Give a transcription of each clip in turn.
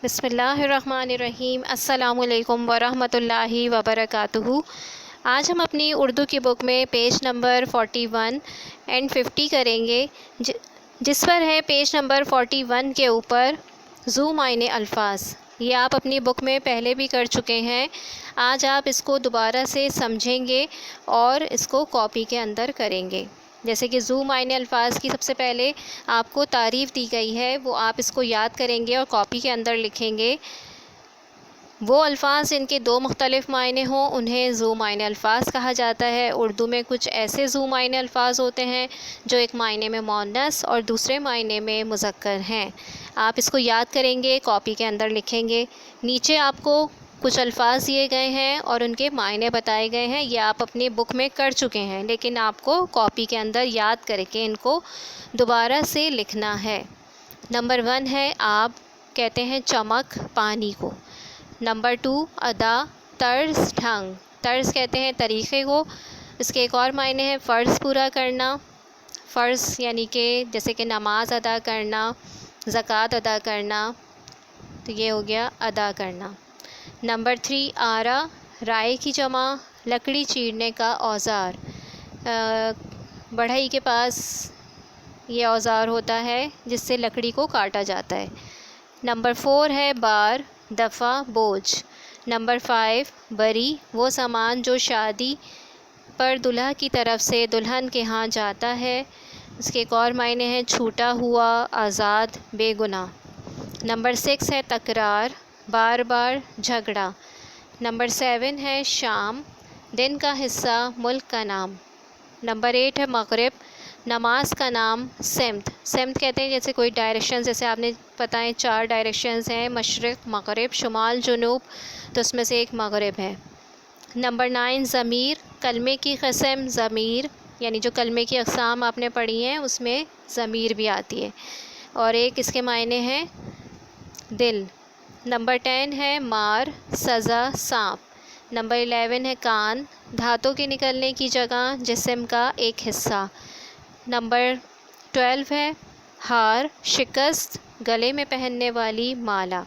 بسم اللہ الرحمن الرحیم۔ السلام علیکم ورحمۃ اللہ وبرکاتہ۔ آج ہم اپنی اردو کی بک میں پیج نمبر 41 اینڈ 50 کریں گے، جس پر ہے پیج نمبر 41 کے اوپر ذو معنی الفاظ۔ یہ آپ اپنی بک میں پہلے بھی کر چکے ہیں، آج آپ اس کو دوبارہ سے سمجھیں گے اور اس کو کاپی کے اندر کریں گے۔ جیسے کہ ذو معنی الفاظ کی سب سے پہلے آپ کو تعریف دی گئی ہے، وہ آپ اس کو یاد کریں گے اور کاپی کے اندر لکھیں گے۔ وہ الفاظ جن کے دو مختلف معنی ہوں انہیں ذو معنی الفاظ کہا جاتا ہے۔ اردو میں کچھ ایسے ذو معنی الفاظ ہوتے ہیں جو ایک معنی میں مؤنث اور دوسرے معنی میں مذکر ہیں۔ آپ اس کو یاد کریں گے، کاپی کے اندر لکھیں گے۔ نیچے آپ کو کچھ الفاظ دیے گئے ہیں اور ان کے معنی بتائے گئے ہیں، یہ آپ اپنی بک میں کر چکے ہیں، لیکن آپ کو کاپی کے اندر یاد کر کے ان کو دوبارہ سے لکھنا ہے۔ نمبر 1 ہے آب، کہتے ہیں چمک، پانی کو۔ نمبر 2 ادا، طرز، ڈھنگ، طرز کہتے ہیں طریقے کو۔ اس کے ایک اور معنی ہے فرض پورا کرنا، فرض یعنی کہ جیسے کہ نماز ادا کرنا، زکوٰۃ ادا کرنا، تو یہ ہو گیا ادا کرنا۔ نمبر 3 آرا، رائے کی جمع، لکڑی چیرنے کا اوزار۔ بڑھئی کے پاس یہ اوزار ہوتا ہے جس سے لکڑی کو کاٹا جاتا ہے۔ نمبر 4 ہے بار، دفع، بوجھ۔ نمبر 5 بری، وہ سامان جو شادی پر دلہا کی طرف سے دلہن کے ہاں جاتا ہے۔ اس کے ایک اور معنی ہے چھوٹا ہوا، آزاد، بے گناہ۔ نمبر 6 ہے تکرار، بار بار، جھگڑا۔ نمبر 7 ہے شام، دن کا حصہ، ملک کا نام۔ نمبر 8 ہے مغرب، نماز کا نام، سمت۔ سمت کہتے ہیں جیسے کوئی ڈائریکشن، جیسے آپ نے پتہ ہے 4 ڈائریکشنز ہیں، مشرق، مغرب، شمال، جنوب، تو اس میں سے ایک مغرب ہے۔ نمبر 9 ضمیر، کلمے کی قسم، ضمیر یعنی جو کلمے کی اقسام آپ نے پڑھی ہیں اس میں ضمیر بھی آتی ہے، اور ایک اس کے معنی ہیں دل۔ نمبر 10 ہے مار، سزا، سانپ۔ نمبر 11 ہے کان، دھاتوں کے نکلنے کی جگہ، جسم کا ایک حصہ۔ نمبر 12 ہے ہار، شکست، گلے میں پہننے والی مالا۔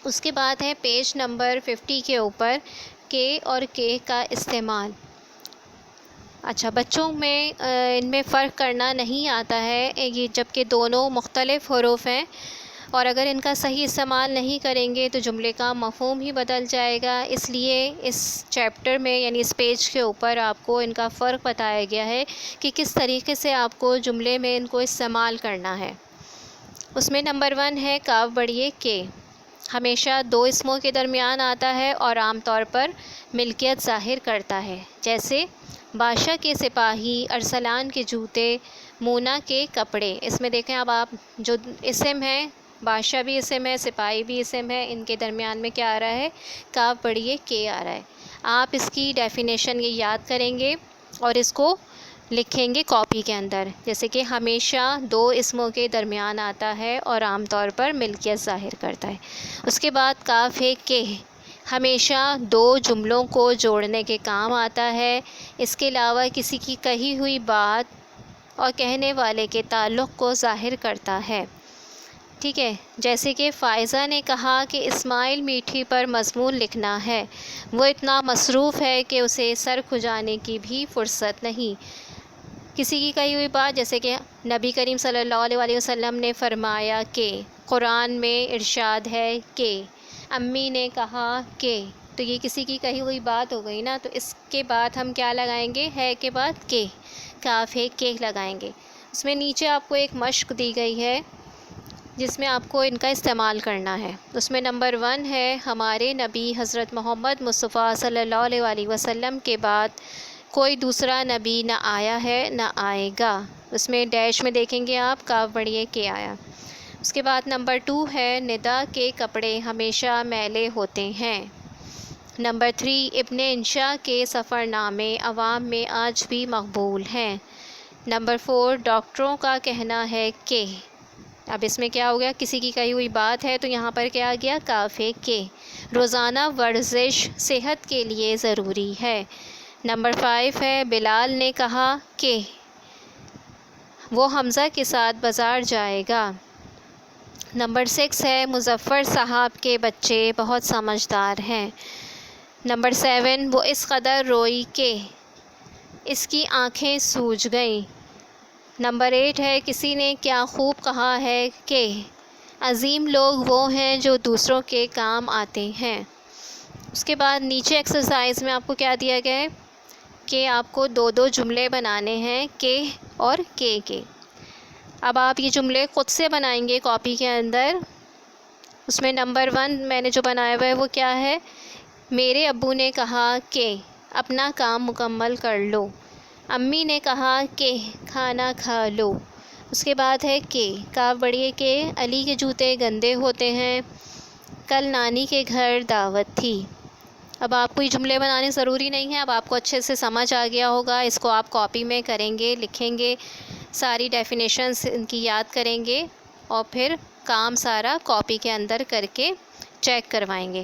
اس کے بعد ہے پیج نمبر 50 کے اوپر کے اور کے کا استعمال۔ اچھا، بچوں میں ان میں فرق کرنا نہیں آتا ہے، یہ جبکہ دونوں مختلف حروف ہیں، اور اگر ان کا صحیح استعمال نہیں کریں گے تو جملے کا مفہوم ہی بدل جائے گا۔ اس لیے اس چیپٹر میں یعنی اس پیج کے اوپر آپ کو ان کا فرق بتایا گیا ہے کہ کس طریقے سے آپ کو جملے میں ان کو استعمال کرنا ہے۔ اس میں نمبر 1 ہے کاف بڑھئے کے، ہمیشہ دو اسموں کے درمیان آتا ہے اور عام طور پر ملکیت ظاہر کرتا ہے، جیسے بادشاہ کے سپاہی، ارسلان کے جوتے، مونا کے کپڑے۔ اس میں دیکھیں اب آپ جو اسم ہیں، بادشاہ بھی اسم ہے، سپاہی بھی اسم ہے، ان کے درمیان میں کیا آ رہا ہے؟ کاف بڑھئے کے آ رہا ہے۔ آپ اس کی ڈیفینیشن یہ یاد کریں گے اور اس کو لکھیں گے کاپی کے اندر، جیسے کہ ہمیشہ دو اسموں کے درمیان آتا ہے اور عام طور پر ملکیت ظاہر کرتا ہے۔ اس کے بعد کاف ہے کہ، ہمیشہ دو جملوں کو جوڑنے کے کام آتا ہے، اس کے علاوہ کسی کی کہی ہوئی بات اور کہنے والے کے تعلق کو ظاہر کرتا ہے۔ ٹھیک ہے، جیسے کہ فائزہ نے کہا کہ اسماعیل میٹھی پر مضمون لکھنا ہے، وہ اتنا مصروف ہے کہ اسے سر کھجانے کی بھی فرصت نہیں۔ کسی کی کہی ہوئی بات، جیسے کہ نبی کریم صلی اللہ علیہ وسلم نے فرمایا کہ، قرآن میں ارشاد ہے کہ، امی نے کہا کہ، تو یہ کسی کی کہی ہوئی بات ہو گئی نا، تو اس کے بعد ہم کیا لگائیں گے؟ ہے کے بعد کہ، کاف ہے کہ لگائیں گے۔ اس میں نیچے آپ کو ایک مشق دی گئی ہے جس میں آپ کو ان کا استعمال کرنا ہے۔ اس میں نمبر 1 ہے ہمارے نبی حضرت محمد مصطفیٰ صلی اللہ علیہ وسلم کے بعد کوئی دوسرا نبی نہ آیا ہے نہ آئے گا۔ اس میں ڈیش میں دیکھیں گے آپ کاف بڑھئے کے آیا۔ اس کے بعد نمبر 2 ہے ندا کے کپڑے ہمیشہ میلے ہوتے ہیں۔ نمبر 3 ابن انشا کے سفر نامے عوام میں آج بھی مقبول ہیں۔ نمبر 4 ڈاکٹروں کا کہنا ہے کہ، اب اس میں کیا ہو گیا؟ کسی کی کہی ہوئی بات ہے تو یہاں پر کیا آ گیا؟ کاف ہے کہ، روزانہ ورزش صحت کے لیے ضروری ہے۔ نمبر 5 ہے بلال نے کہا کہ وہ حمزہ کے ساتھ بازار جائے گا۔ نمبر 6 ہے مظفر صاحب کے بچے بہت سمجھدار ہیں۔ نمبر 7 وہ اس قدر روئی کہ اس کی آنکھیں سوج گئیں۔ نمبر 8 ہے کسی نے کیا خوب کہا ہے کہ عظیم لوگ وہ ہیں جو دوسروں کے کام آتے ہیں۔ اس کے بعد نیچے ایکسرسائز میں آپ کو کیا دیا گیا ہے کہ آپ کو 2 جملے بنانے ہیں کہ اور کے۔ اب آپ یہ جملے خود سے بنائیں گے کاپی کے اندر۔ اس میں نمبر 1 میں نے جو بنایا ہوا ہے وہ کیا ہے، میرے ابو نے کہا کہ اپنا کام مکمل کر لو، امی نے کہا کہ کھانا کھا لو۔ اس کے بعد ہے کہ کاف بڑی ہے کہ علی کے جوتے گندے ہوتے ہیں، کل نانی کے گھر دعوت تھی۔ اب آپ کو یہ جملے بنانے ضروری نہیں ہے، اب آپ کو اچھے سے سمجھ آ گیا ہوگا۔ اس کو آپ کاپی میں کریں گے، لکھیں گے، ساری ڈیفینیشنز ان کی یاد کریں گے اور پھر کام سارا کاپی کے اندر کر کے چیک کروائیں گے۔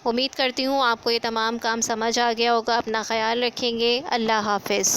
امید کرتی ہوں آپ کو یہ تمام کام سمجھ آ گیا ہوگا۔ اپنا خیال رکھیں گے۔ اللہ حافظ۔